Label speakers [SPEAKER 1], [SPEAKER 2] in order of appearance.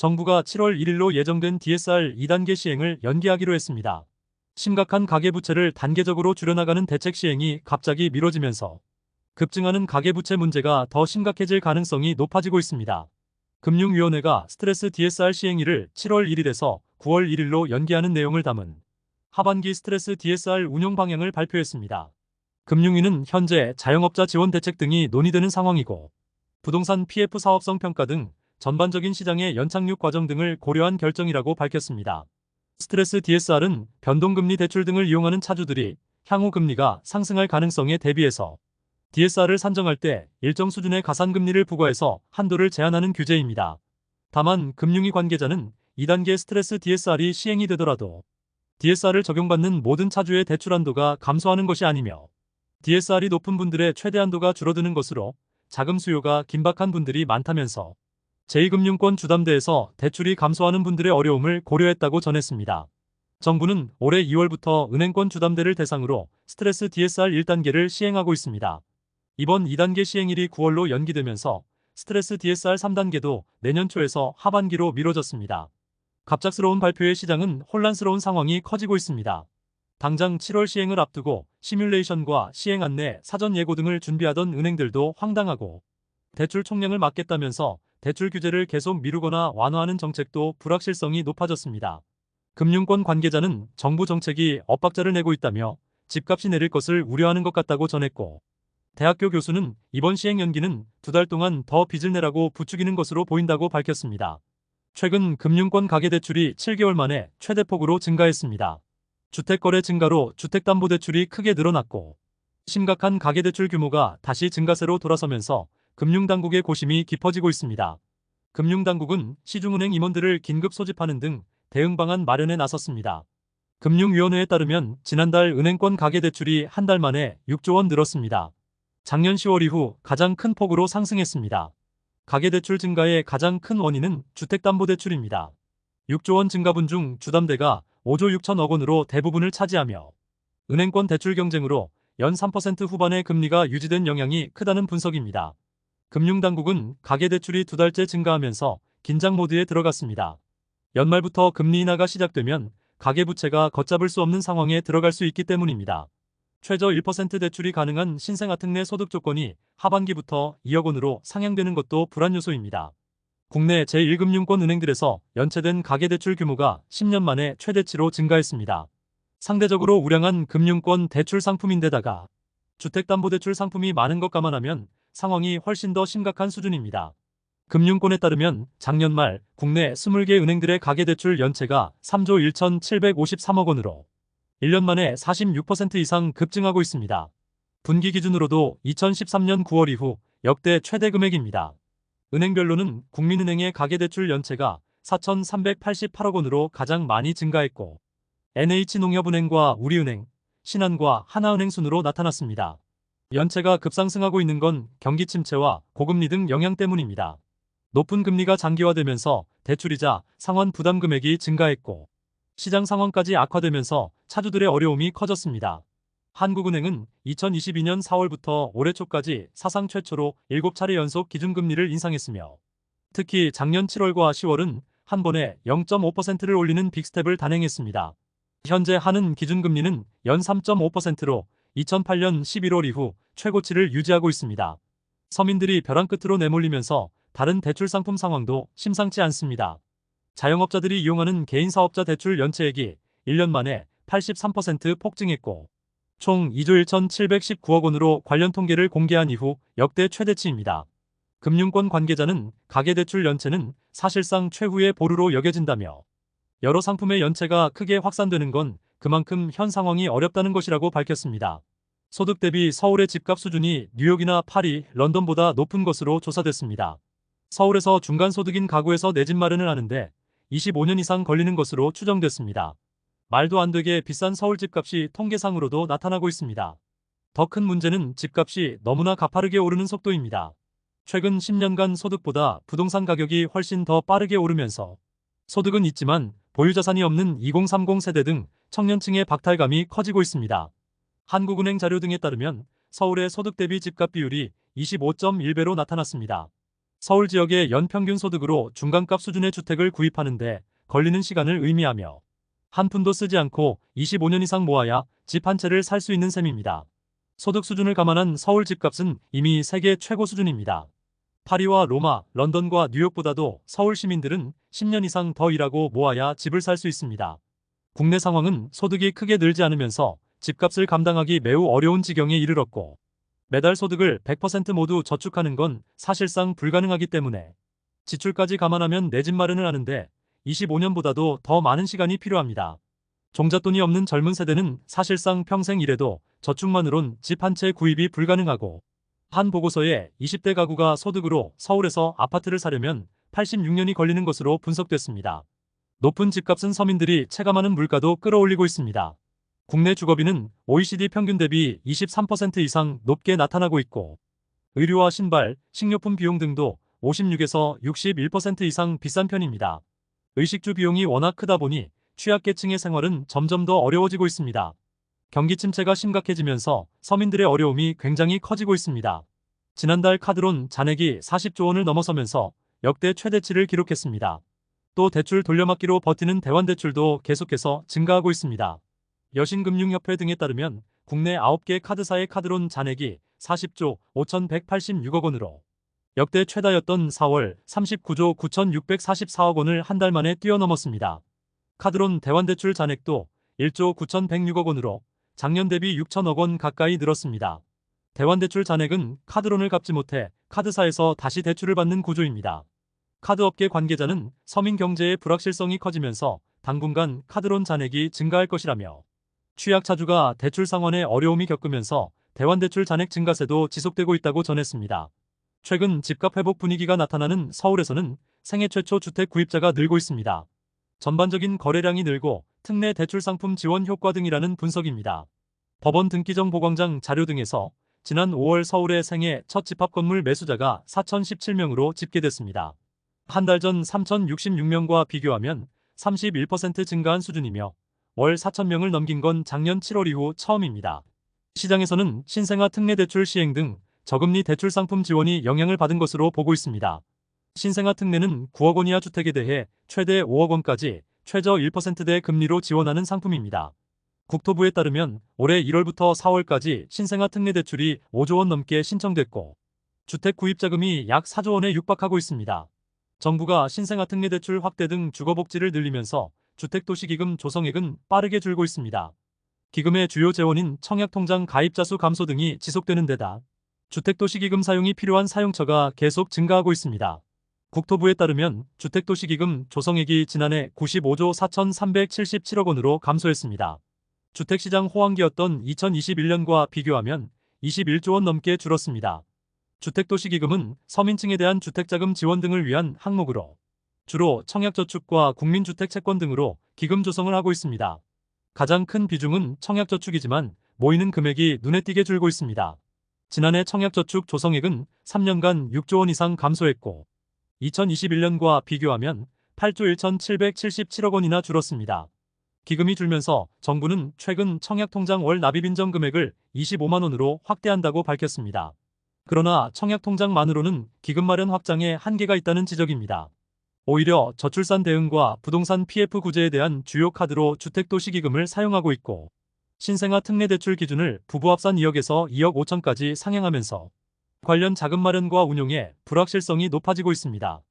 [SPEAKER 1] 정부가 7월 1일로 예정된 DSR 2단계 시행을 연기하기로 했습니다. 심각한 가계부채를 단계적으로 줄여나가는 대책 시행이 갑자기 미뤄지면서 급증하는 가계부채 문제가 더 심각해질 가능성이 높아지고 있습니다. 금융위원회가 스트레스 DSR 시행일을 7월 1일에서 9월 1일로 연기하는 내용을 담은 하반기 스트레스 DSR 운용 방향을 발표했습니다. 금융위는 현재 자영업자 지원 대책 등이 논의되는 상황이고 부동산 PF 사업성 평가 등 전반적인 시장의 연착륙 과정 등을 고려한 결정이라고 밝혔습니다. 스트레스 DSR은 변동금리 대출 등을 이용하는 차주들이 향후 금리가 상승할 가능성에 대비해서 DSR을 산정할 때 일정 수준의 가산금리를 부과해서 한도를 제한하는 규제입니다. 다만 금융위 관계자는 2단계 스트레스 DSR이 시행이 되더라도 DSR을 적용받는 모든 차주의 대출 한도가 감소하는 것이 아니며 DSR이 높은 분들의 최대 한도가 줄어드는 것으로 자금 수요가 긴박한 분들이 많다면서 제2금융권 주담대에서 대출이 감소하는 분들의 어려움을 고려했다고 전했습니다. 정부는 올해 2월부터 은행권 주담대를 대상으로 스트레스 DSR 1단계를 시행하고 있습니다. 이번 2단계 시행일이 9월로 연기되면서 스트레스 DSR 3단계도 내년 초에서 하반기로 미뤄졌습니다. 갑작스러운 발표에 시장은 혼란스러운 상황이 커지고 있습니다. 당장 7월 시행을 앞두고 시뮬레이션과 시행 안내, 사전 예고 등을 준비하던 은행들도 황당하고 대출 총량을 막겠다면서 대출 규제를 계속 미루거나 완화하는 정책도 불확실성이 높아졌습니다. 금융권 관계자는 정부 정책이 엇박자를 내고 있다며 집값이 내릴 것을 우려하는 것 같다고 전했고 대학교 교수는 이번 시행 연기는 2달 동안 더 빚을 내라고 부추기는 것으로 보인다고 밝혔습니다. 최근 금융권 가계대출이 7개월 만에 최대폭으로 증가했습니다. 주택거래 증가로 주택담보대출이 크게 늘어났고 심각한 가계대출 규모가 다시 증가세로 돌아서면서 금융당국의 고심이 깊어지고 있습니다. 금융당국은 시중은행 임원들을 긴급 소집하는 등 대응 방안 마련에 나섰습니다. 금융위원회에 따르면 지난달 은행권 가계대출이 한 달 만에 6조 원 늘었습니다. 작년 10월 이후 가장 큰 폭으로 상승했습니다. 가계대출 증가의 가장 큰 원인은 주택담보대출입니다. 6조 원 증가분 중 주담대가 5조 6천억 원으로 대부분을 차지하며 은행권 대출 경쟁으로 연 3% 후반의 금리가 유지된 영향이 크다는 분석입니다. 금융당국은 가계대출이 2달째 증가하면서 긴장 모드에 들어갔습니다. 연말부터 금리 인하가 시작되면 가계부채가 걷잡을 수 없는 상황에 들어갈 수 있기 때문입니다. 최저 1% 대출이 가능한 신생아특례 소득 조건이 하반기부터 2억 원으로 상향되는 것도 불안 요소입니다. 국내 제1금융권 은행들에서 연체된 가계대출 규모가 10년 만에 최대치로 증가했습니다. 상대적으로 우량한 금융권 대출 상품인데다가 주택담보대출 상품이 많은 것 감안하면 상황이 훨씬 더 심각한 수준입니다. 금융권에 따르면 작년 말 국내 20개 은행들의 가계대출 연체가 3조 1,753억 원으로 1년 만에 46% 이상 급증하고 있습니다. 분기 기준으로도 2013년 9월 이후 역대 최대 금액입니다. 은행별로는 국민은행의 가계대출 연체가 4,388억 원으로 가장 많이 증가했고 NH농협은행과 우리은행, 신한과 하나은행 순으로 나타났습니다. 연체가 급상승하고 있는 건 경기 침체와 고금리 등 영향 때문입니다. 높은 금리가 장기화되면서 대출이자 상환 부담 금액이 증가했고 시장 상황까지 악화되면서 차주들의 어려움이 커졌습니다. 한국은행은 2022년 4월부터 올해 초까지 사상 최초로 7차례 연속 기준금리를 인상했으며 특히 작년 7월과 10월은 한 번에 0.5%를 올리는 빅스텝을 단행했습니다. 현재 한은 기준금리는 연 3.5%로 2008년 11월 이후 최고치를 유지하고 있습니다. 서민들이 벼랑 끝으로 내몰리면서 다른 대출 상품 상황도 심상치 않습니다. 자영업자들이 이용하는 개인사업자 대출 연체액이 1년 만에 83% 폭증했고 총 2조 1,719억 원으로 관련 통계를 공개한 이후 역대 최대치입니다. 금융권 관계자는 가계대출 연체는 사실상 최후의 보루로 여겨진다며 여러 상품의 연체가 크게 확산되는 건 그만큼 현 상황이 어렵다는 것이라고 밝혔습니다. 소득 대비 서울의 집값 수준이 뉴욕이나 파리, 런던보다 높은 것으로 조사됐습니다. 서울에서 중간소득인 가구에서 내 집 마련을 하는데 25년 이상 걸리는 것으로 추정됐습니다. 말도 안 되게 비싼 서울 집값이 통계상으로도 나타나고 있습니다. 더 큰 문제는 집값이 너무나 가파르게 오르는 속도입니다. 최근 10년간 소득보다 부동산 가격이 훨씬 더 빠르게 오르면서 소득은 있지만 보유자산이 없는 2030 세대 등 청년층의 박탈감이 커지고 있습니다. 한국은행 자료 등에 따르면 서울의 소득 대비 집값 비율이 25.1배로 나타났습니다. 서울 지역의 연평균 소득으로 중간값 수준의 주택을 구입하는데 걸리는 시간을 의미하며 한 푼도 쓰지 않고 25년 이상 모아야 집 한 채를 살 수 있는 셈입니다. 소득 수준을 감안한 서울 집값은 이미 세계 최고 수준입니다. 파리와 로마, 런던과 뉴욕보다도 서울 시민들은 10년 이상 더 일하고 모아야 집을 살 수 있습니다. 국내 상황은 소득이 크게 늘지 않으면서 집값을 감당하기 매우 어려운 지경에 이르렀고 매달 소득을 100% 모두 저축하는 건 사실상 불가능하기 때문에 지출까지 감안하면 내 집 마련을 하는데 25년보다도 더 많은 시간이 필요합니다. 종잣돈이 없는 젊은 세대는 사실상 평생 일해도 저축만으론 집 한 채 구입이 불가능하고 한 보고서에 20대 가구가 소득으로 서울에서 아파트를 사려면 86년이 걸리는 것으로 분석됐습니다. 높은 집값은 서민들이 체감하는 물가도 끌어올리고 있습니다. 국내 주거비는 OECD 평균 대비 23% 이상 높게 나타나고 있고 의류와 신발, 식료품 비용 등도 56에서 61% 이상 비싼 편입니다. 의식주 비용이 워낙 크다 보니 취약계층의 생활은 점점 더 어려워지고 있습니다. 경기 침체가 심각해지면서 서민들의 어려움이 굉장히 커지고 있습니다. 지난달 카드론 잔액이 40조 원을 넘어서면서 역대 최대치를 기록했습니다. 또 대출 돌려막기로 버티는 대환대출도 계속해서 증가하고 있습니다. 여신금융협회 등에 따르면 국내 9개 카드사의 카드론 잔액이 40조 5,186억 원으로 역대 최다였던 4월 39조 9,644억 원을 한 달 만에 뛰어넘었습니다. 카드론 대환대출 잔액도 1조 9,106억 원으로 작년 대비 6천억 원 가까이 늘었습니다. 대환대출 잔액은 카드론을 갚지 못해 카드사에서 다시 대출을 받는 구조입니다. 카드업계 관계자는 서민 경제의 불확실성이 커지면서 당분간 카드론 잔액이 증가할 것이라며 취약차주가 대출 상환에 어려움이 겪으면서 대환대출 잔액 증가세도 지속되고 있다고 전했습니다. 최근 집값 회복 분위기가 나타나는 서울에서는 생애 최초 주택 구입자가 늘고 있습니다. 전반적인 거래량이 늘고 특례 대출 상품 지원 효과 등이라는 분석입니다. 법원 등기정 보광장 자료 등에서 지난 5월 서울의 생애 첫 집합 건물 매수자가 4,017명으로 집계됐습니다. 한 달 전 3,066명과 비교하면 31% 증가한 수준이며 월 4,000명을 넘긴 건 작년 7월 이후 처음입니다. 시장에서는 신생아 특례 대출 시행 등 저금리 대출 상품 지원이 영향을 받은 것으로 보고 있습니다. 신생아 특례는 9억 원 이하 주택에 대해 최대 5억 원까지 최저 1%대 금리로 지원하는 상품입니다. 국토부에 따르면 올해 1월부터 4월까지 신생아 특례 대출이 5조 원 넘게 신청됐고 주택 구입 자금이 약 4조 원에 육박하고 있습니다. 정부가 신생아 특례 대출 확대 등 주거복지를 늘리면서 주택도시기금 조성액은 빠르게 줄고 있습니다. 기금의 주요 재원인 청약통장 가입자 수 감소 등이 지속되는 데다 주택도시기금 사용이 필요한 사용처가 계속 증가하고 있습니다. 국토부에 따르면 주택도시기금 조성액이 지난해 95조 4,377억 원으로 감소했습니다. 주택시장 호황기였던 2021년과 비교하면 21조 원 넘게 줄었습니다. 주택도시기금은 서민층에 대한 주택자금 지원 등을 위한 항목으로 주로 청약저축과 국민주택 채권 등으로 기금 조성을 하고 있습니다. 가장 큰 비중은 청약저축이지만 모이는 금액이 눈에 띄게 줄고 있습니다. 지난해 청약저축 조성액은 3년간 6조 원 이상 감소했고 2021년과 비교하면 8조 1,777억 원이나 줄었습니다. 기금이 줄면서 정부는 최근 청약통장 월 납입 인정 금액을 25만 원으로 확대한다고 밝혔습니다. 그러나 청약통장만으로는 기금 마련 확장에 한계가 있다는 지적입니다. 오히려 저출산 대응과 부동산 PF 구제에 대한 주요 카드로 주택도시기금을 사용하고 있고 신생아 특례 대출 기준을 부부 합산 2억에서 2억 5천까지 상향하면서 관련 자금 마련과 운용에 불확실성이 높아지고 있습니다.